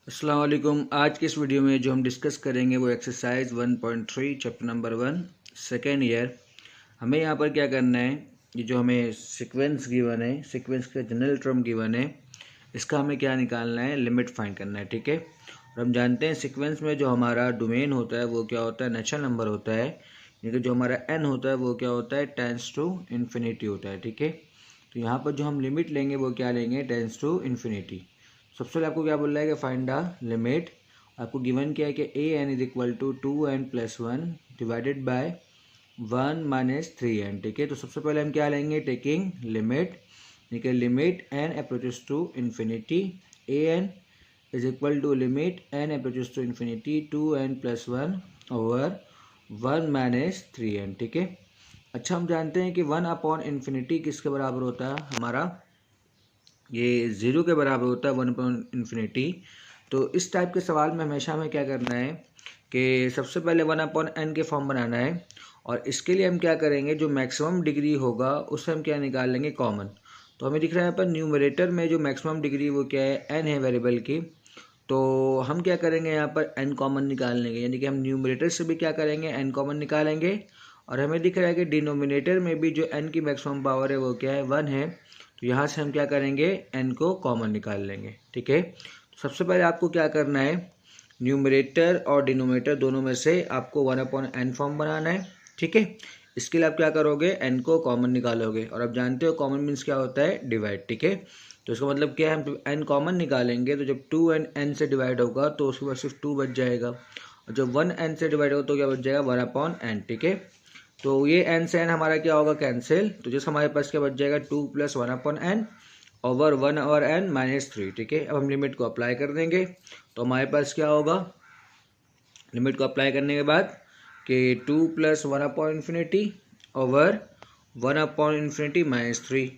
अस्सलाम वालेकुम। आज की इस वीडियो में जो हम डिस्कस करेंगे वो exercise 1.3 chapter number 1 second year. हमें यहाँ पर क्या करना है, ये जो हमें सीक्वेंस गिवन है, सीक्वेंस का जनरल टर्म गिवन है, इसका हमें क्या निकालना है, लिमिट फाइंड करना है। ठीक है। और हम जानते हैं सीक्वेंस में जो हमारा डोमेन होता है वो क्या होता है, नेचुरल नंबर होता है। यानी कि जो हमारा n होता है वो क्या होता है, टेंस टू इन्फिनिटी होता है। ठीक है। तो यहाँ पर जो हम लिमिट लेंगे वो क्या लेंगे, टेंस टू इन्फिनिटी। सबसे पहले आपको क्या बोल रहा है कि फाइंड द लिमिट। आपको गिवन क्या है कि A N is equal to 2n+1 divided by 1 - 3n। ठीक है। तो सबसे पहले हम क्या लेंगे, टेकिंग लिमिट, यानी कि limit N approaches to infinity, A N is equal to limit N approaches to infinity 2n+1 over 1 - 3n। ठीक है। अच्छा, हम जानते हैं कि 1/इन्फिनिटी किसके बराबर होता है, हमारा ये 0 के बराबर होता है, 1/इन्फिनिटी। तो इस टाइप के सवाल में हमेशा हमें क्या करना है कि सबसे पहले 1/n के फॉर्म बनाना है। और इसके लिए हम क्या करेंगे, जो मैक्सिमम डिग्री होगा उससे हम क्या निकाल लेंगे, कॉमन। तो हमें दिख रहा है यहाँ पर न्यूमरेटर में जो मैक्सिमम डिग्री वो क्या है, n है वेरिएबल की। तो हम क्या करेंगे, यहाँ पर n कॉमन निकाल लेंगे, यानी कि हम न्यूमरेटर से भी क्या करेंगे, n कॉमन निकालेंगे। और हमें दिख रहा है कि डिनोमिनेटर में भी जो n की मैक्सिमम पावर है वो क्या है, 1 है। तो यहाँ से हम क्या करेंगे, n को कॉमन निकाल लेंगे। ठीक है। तो सबसे पहले आपको क्या करना है, न्यूमरेटर और डिनोमिनेटर दोनों में से आपको 1/n फॉर्म बनाना है। ठीक है। इसके लिए आप क्या करोगे, n को कॉमन निकालोगे। और आप जानते हो कॉमन मीन्स क्या होता है, डिवाइड। ठीक है। तो इसका मतलब क्या है, हम n कॉमन निकालेंगे तो जब 2n n से डिवाइड होगा तो उसके बाद सिर्फ 2 बच जाएगा। और जब 1n से डिवाइड होगा तो क्या बच जाएगा, 1/n। ठीक है। तो ये n से n हमारा क्या होगा, कैंसिल। तो जैसे हमारे पास क्या बच जाएगा, 2 + 1/n ओवर 1/n-3। ठीक है। अब हम लिमिट को अप्लाई कर देंगे तो हमारे पास क्या होगा, लिमिट को अप्लाई करने के बाद कि 2 + 1/इन्फिनिटी ओवर 1/इन्फिनिटी-3।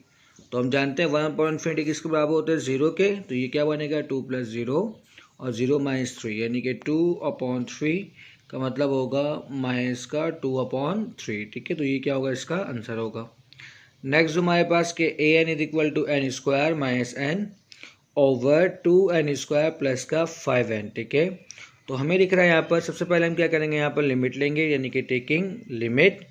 तो हम जानते हैं 1/इन्फिनिटी किसके बराबर होते हैं, 0 के। तो ये क्या बनेगा, 2 + 0 और 0-3, यानी कि 2/3 का मतलब होगा माइनस का 2/3। ठीक है। तो ये क्या होगा, इसका आंसर होगा। नेक्स्ट जो हमारे पास के A N is equal to n² - n over 2n² plus का 5n। ठीक है। तो हमें दिख रहा है यहाँ पर सबसे पहले हम क्या करेंगे, यहाँ पर लिमिट लेंगे, यानी कि टेकिंग लिमिट।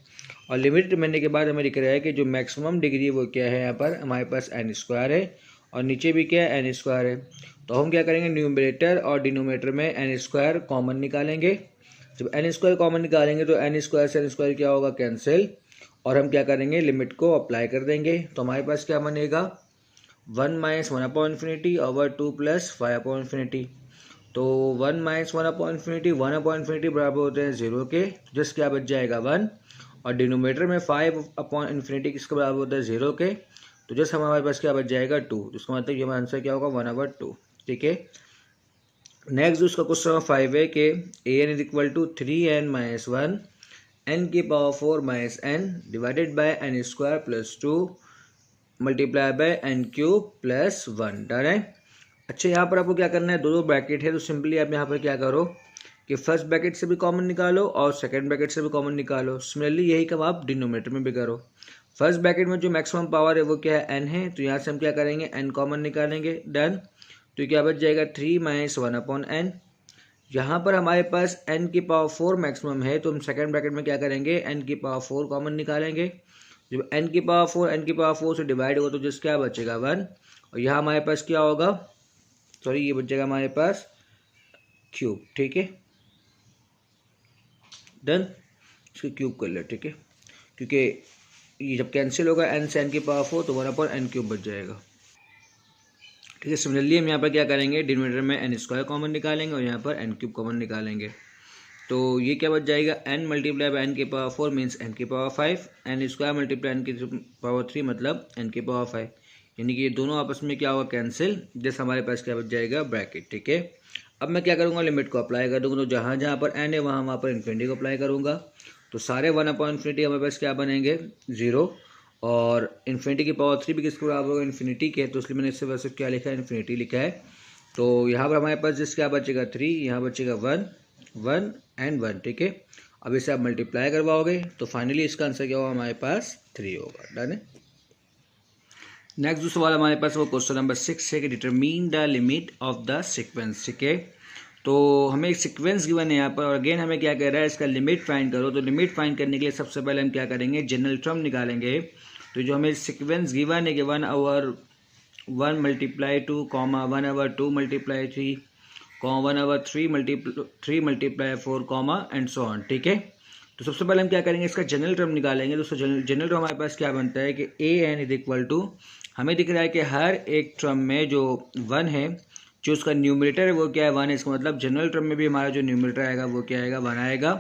और लिमिट लेने के बाद हमें दिख रहा है कि जो मैक्सिमम डिग्री वो क्या है, यहाँ पर हमारे पास n² है और नीचे भी क्या है, n² है। तो हम क्या करेंगे, न्यूमरेटर और डिनोमिनेटर में n² कॉमन निकालेंगे। जब n² कॉमन निकालेंगे तो n² से n² क्या होगा, कैंसिल। और हम क्या करेंगे, लिमिट को अप्लाई कर देंगे। तो हमारे पास क्या बनेगा, 1 - 1/इन्फिनिटी ओवर 2 + 5/इन्फिनिटी। तो 1 - 1/इन्फिनिटी, 1/इन्फिनिटी बराबर होते हैं 0 के। जस्ट क्या बच जाएगा, 1। और डिनोमिनेटर में 5/इन्फिनिटी किसके बराबर होता है, 0 के। तो जस्ट हमारे पास क्या बच जाएगा, 2। जिसका मतलब ये हमारा आंसर क्या होगा, 1/2। ठीक है। नेक्स्ट उसका क्वेश्चन नंबर 5 है कि A N is equal to 3n - 1 n⁴ - n divided by n² + 2 multiply by n³ + 1। Done है। अच्छा, यहाँ पर आपको क्या करना है, दो ब्रैकेट है तो सिंपली आप यहाँ पर क्या करो कि फर्स्ट ब्रैकेट से भी कॉमन निकालो और सेकंड ब्रैकेट से भी कॉमन निकालो। सिमिलरली यही काम आप डिनोमिनेटर में भी करो। फर्स्ट ब्रैकेट में जो मैक्सिमम पावर है वो क्या है, n है। तो यहाँ से हम क्या करेंगे, n कॉमन निकालेंगे। डन। तो क्या बच जाएगा, 3 - 1/n। यहाँ पर हमारे पास n⁴ मैक्सिमम है तो हम सेकंड ब्रैकेट में क्या करेंगे, n⁴ कॉमन निकालेंगे। जब n⁴ से डिवाइड होगा तो जिस क्या बचेगा, 1। और यहाँ हमारे पास क्या होगा, सॉरी ये बचेगा हमारे पास क्यूब। ठीक है। डन। इसको क्यूब कर ले। ठीक है। क्योंकि ये जब कैंसिल होगा n से n⁴ तो 1/n³ बच जाएगा। ठीक है। सिमिलरली हम यहाँ पर क्या करेंगे, डिनोमिनेटर में n² कॉमन निकालेंगे और यहाँ पर n³ कॉमन निकालेंगे। तो ये क्या बच जाएगा, n × n⁴ means n⁵, n² × n⁴ मतलब n⁵, यानी कि ये दोनों आपस में क्या होगा, कैंसिल। जैसे हमारे पास क्या बच जाएगा, ब्रैकेट। ठीक है। अब मैं क्या करूँगा, लिमिट को अप्लाई कर दूँगा। तो जहाँ जहाँ पर n है वहाँ पर इन्फिनिटी को अप्लाई करूँगा। तो सारे 1/इन्फिनिटी हमारे पास क्या बनेंगे, 0। और इन्फिनिटी की पावर 3 भी किसके बराबर होगा, इन्फिनिटी के। तो इसलिए मैंने इससे वैसे क्या लिखा है, इन्फिनिटी लिखा है। तो यहाँ पर हमारे पास जिस क्या बचेगा, 3, यहाँ बचेगा 1, 1 एंड 1। ठीक है। अब इसे आप मल्टीप्लाई करवाओगे तो फाइनली इसका आंसर क्या होगा, हमारे पास 3 होगा। डन है। नेक्स्ट जो सवाल हमारे पास वो क्वेश्चन नंबर 6 है कि डिटरमीन the limit of the sequence. ठीक है, तो हमें एक सीक्वेंस गिवन है यहाँ पर, और अगेन हमें क्या कह रहा है, इसका लिमिट फाइंड करो। तो लिमिट फाइंड करने के लिए सबसे पहले हम क्या करेंगे, जनरल टर्म निकालेंगे। तो जो हमें सीक्वेंस गिवन है कि 1/1 multiply 2, 1/2 multiply 3, 1/3 multiply 4, and so on. ठीक है, तो सबसे पहले हम क्या करेंगे, इसका जनरल टर्म निकालेंगे। दोस्तों जनरल टर्म हमारे पास क्या बनता है कि an इज इक्वल टू, हमें दिख रहा है कि हर एक टर्म में जो 1 है, जो उसका न्यूमरेटर है वो क्या है, 1 है। इसका मतलब जनरल टर्म में भी हमारा जो न्यूमरेटर आएगा वो क्या आएगा, 1 आएगा।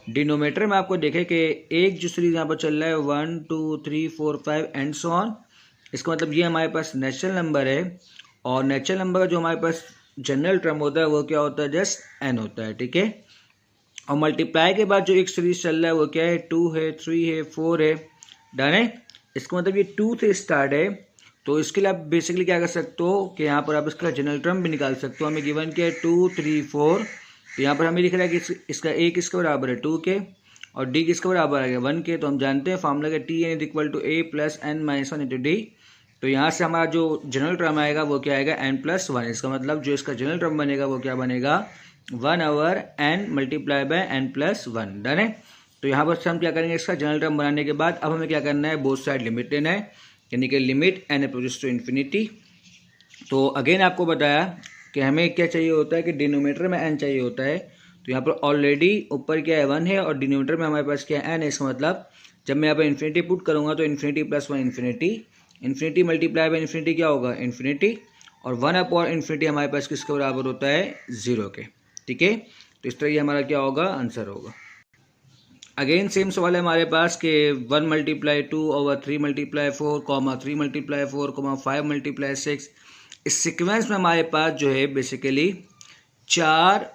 डिनोमिनेटर में आपको देखें कि एक जो सीरीज यहाँ पर चल रहा है 1 2 3 4 5 एंड सो ऑन, इसका मतलब ये हमारे पास नेचुरल नंबर है, और नेचुरल नंबर का जो हमारे पास जनरल टर्म होता है वो क्या होता है, जस्ट n होता है। ठीक है, और मल्टीप्लाई के बाद जो एक सीरीज चल रहा है वो क्या है, 2 है, 3 है, 4 है। डन है, इसका मतलब ये 2 से स्टार्ट है। तो इसके लिए आप बेसिकली क्या कर सकते हो कि यहाँ पर आप इसका जनरल टर्म भी निकाल सकते हो। हमें गिवन क्या है 2 3 4, तो यहाँ पर हमें लिख रहा है कि इसका a किसके बराबर है, 2 के, और d किसके बराबर आ गया, 1 के। तो हम जानते हैं फॉर्मूला के Tn is equal to a plus n minus 1 into D. तो यहाँ से हमारा जो जनरल टर्म आएगा वो क्या आएगा, n+1। इसका मतलब जो इसका जनरल टर्म बनेगा वो क्या बनेगा, 1/n multiply by n+1। Done है, तो यहाँ पर हम क्या करेंगे, इसका जनरल टर्म बनाने के बाद अब हमें क्या करना है, बोथ साइड लिमिट लेना है, यानी कि limit n approaches to infinity. तो अगेन आपको बताया कि हमें क्या चाहिए होता है कि डिनोमिनेटर में n चाहिए होता है। तो यहाँ पर ऑलरेडी ऊपर क्या है, 1 है, और डिनोमिनेटर में हमारे पास क्या है, n है। इसका मतलब जब मैं यहाँ पर इन्फिनिटी पुट करूँगा तो infinity +1 infinity, infinity multiply by infinity क्या होगा, इन्फिनिटी, और 1/इन्फिनिटी हमारे पास किसके बराबर होता है, 0 के। ठीक है, तो इस तरह ये हमारा क्या होगा, आंसर होगा। अगेन सेम सवाल है हमारे पास कि 1 मल्टीप्लाई 2/3 मल्टीप्लाई 4, 3 मल्टीप्लाई 4, 5 मल्टीप्लाई 6। इस सीक्वेंस में हमारे पास जो है बेसिकली 4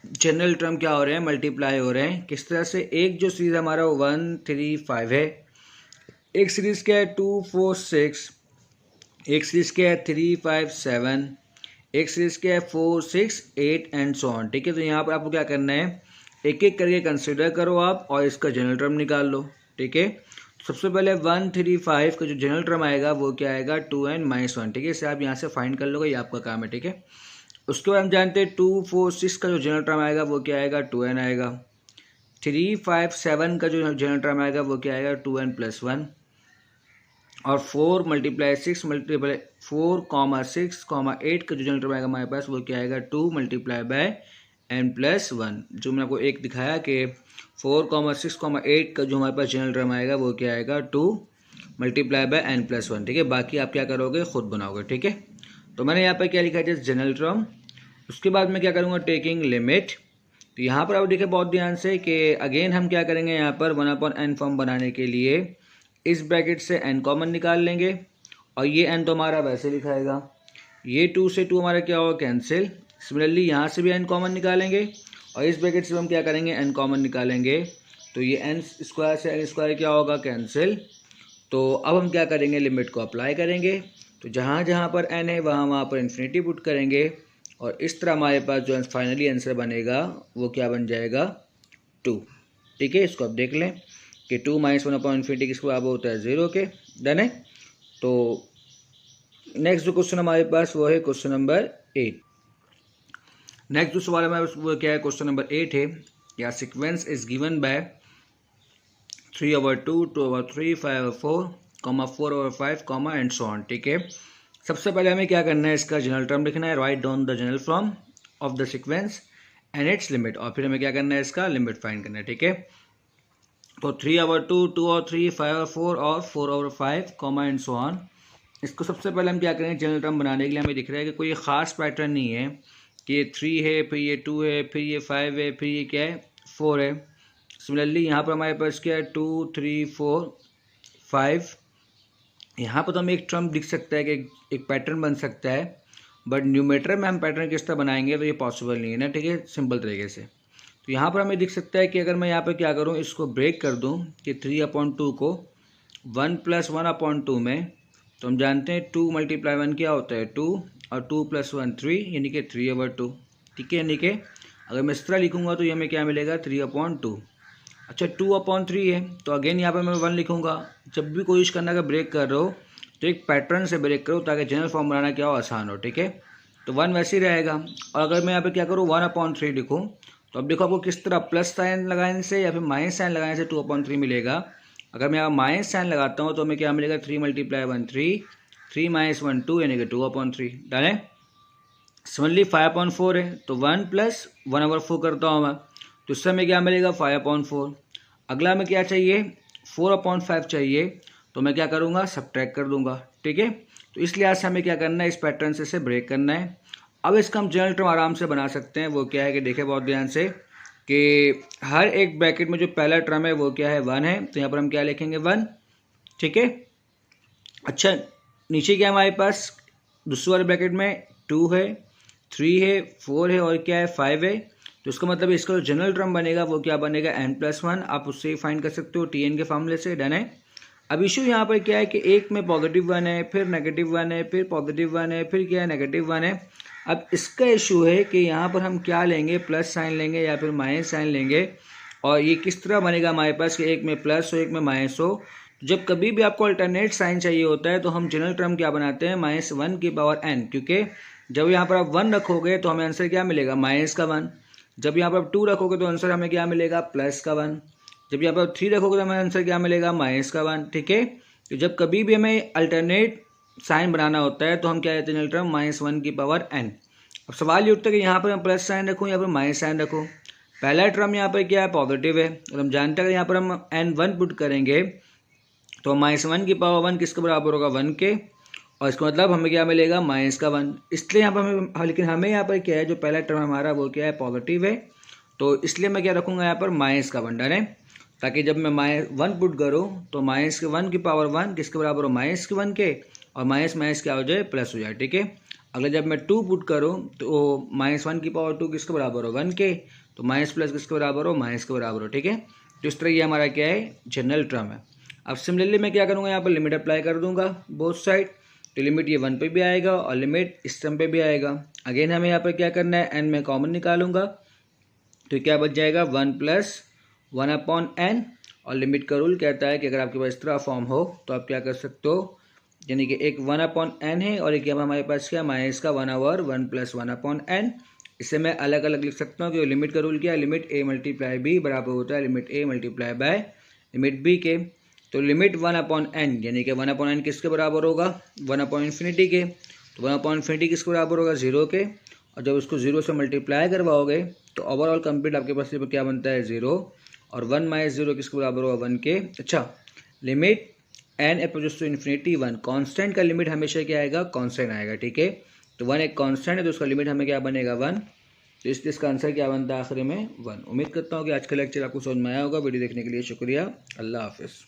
जनरल टर्म क्या हो रहे हैं, मल्टीप्लाई हो रहे हैं। किस तरह से, एक जो सीरीज हमारा 1 3 5 है, एक सीरीज क्या है 2 4 6, एक सीरीज क्या है 3 5 7, एक सीरीज क्या है 4 6 8 एंड सो ऑन। ठीक है, तो यहाँ पर आपको क्या करना है, एक एक करके कंसिडर करो आप और इसका जनरल टर्म निकाल लो। ठीक है, सबसे पहले 1 3 5 का जो जनरल टर्म आएगा वो क्या आएगा, 2n-1। ठीक है, इसे आप यहाँ से फाइंड कर लोगे, ये आपका काम है। ठीक है, उसके बाद हम जानते हैं 2 4 6 का जो जनरल टर्म आएगा वो क्या आएगा, 2n आएगा। 3 5 7 का जो जनरल टर्म आएगा वो क्या आएगा, 2n+1, और 4 मल्टीप्लाई 6 मल्टीप्लाई 4, 6, 8 का जो जनरल टर्म आएगा हमारे पास वो क्या आएगा, 2 मल्टीप्लाई बाय n+1। जो मैंने आपको एक दिखाया कि 4, 6, 8 का जो हमारे पास जनरल टर्म आएगा वो क्या आएगा, 2 मल्टीप्लाई बाय n+1। ठीक है, बाकी आप क्या करोगे, खुद बनाओगे। ठीक है, तो मैंने यहाँ पर क्या लिखा है, जस्ट जनरल टर्म। उसके बाद मैं क्या करूँगा, टेकिंग लिमिट। तो यहाँ पर आप देखिए बहुत ध्यान से कि अगेन हम क्या करेंगे, यहाँ पर 1/n फॉर्म बनाने के लिए इस ब्रैकेट से n कॉमन निकाल लेंगे, और ये n तो हमारा वैसे लिखाएगा, ये 2 से 2 हमारा क्या होगा, कैंसिल। सिमिलरली यहाँ से भी n कॉमन निकालेंगे, और इस ब्रैकेट से हम क्या करेंगे, n कॉमन निकालेंगे। तो ये n स्क्वायर से n स्क्वायर क्या होगा, कैंसिल। तो अब हम क्या करेंगे, लिमिट को अप्लाई करेंगे। तो जहाँ जहाँ पर n है वहाँ पर इन्फिनिटी पुट करेंगे, और इस तरह हमारे पास जो फाइनली आंसर बनेगा वो क्या बन जाएगा, 2। ठीक है, इसको आप देख लें कि 2 - 1/इन्फिनिटी किसके बराबर होता है, 0 के। डन है, तो नेक्स्ट जो क्वेश्चन हमारे पास वो है क्वेश्चन नंबर 8। नेक्स्ट जो सवाल हमारे पास वो क्या है, क्वेश्चन नंबर 8 है, या sequence is given by 3/2, 2/3, 5/4, 4/5, and so on. ठीक है, सबसे पहले हमें क्या करना है, इसका जनरल टर्म लिखना है, write down the general form of the sequence and it's limit, और फिर हमें क्या करना है, इसका लिमिट फाइंड करना है। ठीक है, तो 3/2, 2/3, 5/4 और 4/5, एंड सो ऑन। इसको सबसे पहले हम क्या करेंगे, जनरल टर्म बनाने के लिए हमें दिख रहा है कि कोई ख़ास पैटर्न नहीं है कि ये 3 है, फिर ये 2 है, फिर ये 5 है, फिर ये क्या है, 4 है। सिमिलरली यहाँ पर हमारे पास क्या है, 2 3 4 5। यहाँ पर तो हमें एक टर्म दिख सकता है कि एक पैटर्न बन सकता है, बट न्यूमरेटर में हम पैटर्न किस तरह बनाएंगे तो ये पॉसिबल नहीं है ना। ठीक है, सिंपल तरीके से। तो यहाँ पर हमें दिख सकता है कि अगर मैं यहाँ पर क्या करूँ, इसको ब्रेक कर दूँ कि 3/2 को 1 + 1/2 में, तो हम जानते हैं 2 × 1 क्या होता है, 2, और 2 + 1 3, यानी कि 3/2। ठीक है, यानी कि अगर मैं इस तरह लिखूँगा तो ये हमें क्या मिलेगा, 3/2। अच्छा, 2/3 है, तो अगेन यहाँ पर मैं 1 लिखूँगा। जब भी कोशिश करना अगर ब्रेक कर रहे हो तो एक पैटर्न से ब्रेक करो ताकि जनरल फॉर्म बनाना क्या हो, आसान हो। ठीक है, तो 1 वैसे ही रहेगा। और अगर मैं यहाँ पे क्या करूँ 1/3 लिखूँ, तो अब देखो आपको किस तरह प्लस साइन लगाने से या फिर माइनस साइन लगाने से 2/3 मिलेगा। अगर मैं यहाँ माइनस साइन लगाता हूँ तो हमें क्या मिलेगा 3 × 1 3, 3 - 1 2 यानी कि 2/3 डालें। सिमिलरली 5/4 है तो 1 + 1/4 करता हूँ मैं, तो इससे हमें क्या मिलेगा 5/4। अगला हमें क्या चाहिए 4/5 चाहिए, तो मैं क्या करूँगा सब्ट्रैक्ट कर दूंगा। ठीक है, तो इस लिहाज से हमें क्या करना है इस पैटर्न से ब्रेक करना है। अब इसका हम जनरल टर्म आराम से बना सकते हैं। वो क्या है कि देखें बहुत ध्यान से कि हर एक ब्रैकेट में जो पहला टर्म है वो क्या है 1 है, तो यहाँ पर हम क्या लिखेंगे 1। ठीक है, अच्छा नीचे क्या हमारे पास दूसरे वाले ब्रैकेट में 2 है, 3 है, 4 है और क्या है 5 है। तो इसका मतलब इसका जो जनरल टर्म बनेगा वो क्या बनेगा n+1। आप उससे ही फाइंड कर सकते हो tn के फार्मूले से। डन है। अब इशू यहाँ पर क्या है कि एक में +1 है, फिर -1 है, फिर +1 है, फिर क्या है -1 है। अब इसका इशू है कि यहाँ पर हम क्या लेंगे प्लस साइन लेंगे या फिर माइनस साइन लेंगे, और ये किस तरह बनेगा हमारे पास कि एक में प्लस हो एक में माइनस हो। जब कभी भी आपको अल्टरनेट साइन चाहिए होता है तो हम जनरल टर्म क्या बनाते हैं -1n, क्योंकि जब यहाँ पर आप 1 रखोगे तो हमें आंसर क्या मिलेगा -1। जब यहाँ पर आप 2 रखोगे तो आंसर हमें क्या मिलेगा +1। जब यहाँ पर 3 रखोगे तो हमें आंसर क्या मिलेगा -1। ठीक है, तो जब कभी भी हमें अल्टरनेट साइन बनाना होता है तो हम क्या कहते हैं जनरल टर्म -1n। अब सवाल ये उठता है कि यहाँ पर मैं प्लस साइन रखूँ या फिर माइनस साइन रखूँ। पहला टर्म यहाँ पर क्या है पॉजिटिव है, और हम जानते हैं अगर यहाँ पर हम n1 पुट करेंगे तो -1 किसके बराबर होगा 1 के, और इसका मतलब हमें क्या मिलेगा -1। इसलिए यहाँ पर हमें, लेकिन हमें यहाँ पर क्या है जो पहला टर्म हमारा वो क्या है पॉजिटिव है, तो इसलिए मैं क्या रखूँगा यहाँ पर -1 डन है, ताकि जब मैं -1 पुट करूँ तो -1 किसके बराबर हो -1 के, और माइनस क्या हो जाए प्लस हो जाए। ठीक है, अगर जब मैं 2 पुट करूँ तो -1 किसके बराबर हो 1 के, तो माइनस प्लस किसके बराबर हो माइनस के बराबर हो। ठीक है, तो इस तरह ये हमारा क्या है जनरल टर्म है। अब सिमिलरली मैं क्या करूँगा यहाँ पर लिमिट अप्लाई कर दूंगा बोथ साइड, तो लिमिट ये 1 पे भी आएगा और लिमिट इस टर्म पे भी आएगा। अगेन हमें यहाँ पर क्या करना है n में कॉमन निकालूंगा, तो क्या बच जाएगा 1 + 1/n, और लिमिट का रूल कहता है कि अगर आपके पास इस तरह फॉर्म हो तो आप क्या कर सकते हो, यानी कि एक 1/n है और एक हमारे पास क्या -1/1 + 1/n। इसे मैं अलग अलग लिख सकता हूँ क्योंकि लिमिट का रूल क्या है लिमिट a × b बराबर होता है लिमिट a × लिमिट b के। तो लिमिट 1/n यानी कि 1/n किसके बराबर होगा 1/∞ के, तो 1/∞ किसके बराबर होगा 0 के, और जब उसको 0 से मल्टीप्लाई करवाओगे तो ओवरऑल कंप्लीट आपके पास क्या बनता है 0, और 1 - 0 किसके बराबर होगा 1 के। अच्छा, limit n approaches to infinity 1, constant का लिमिट हमेशा क्या आएगा कांस्टेंट आएगा। ठीक है, तो 1 एक कांस्टेंट है तो उसका लिमिट हमें क्या बनेगा 1, तो इसलिए इसका आंसर क्या बनता है आखिरी में 1। उम्मीद करता हूँ कि आज का लेक्चर आपको समझ में आया होगा। वीडियो देखने के लिए शुक्रिया, अल्लाह हाफिज़।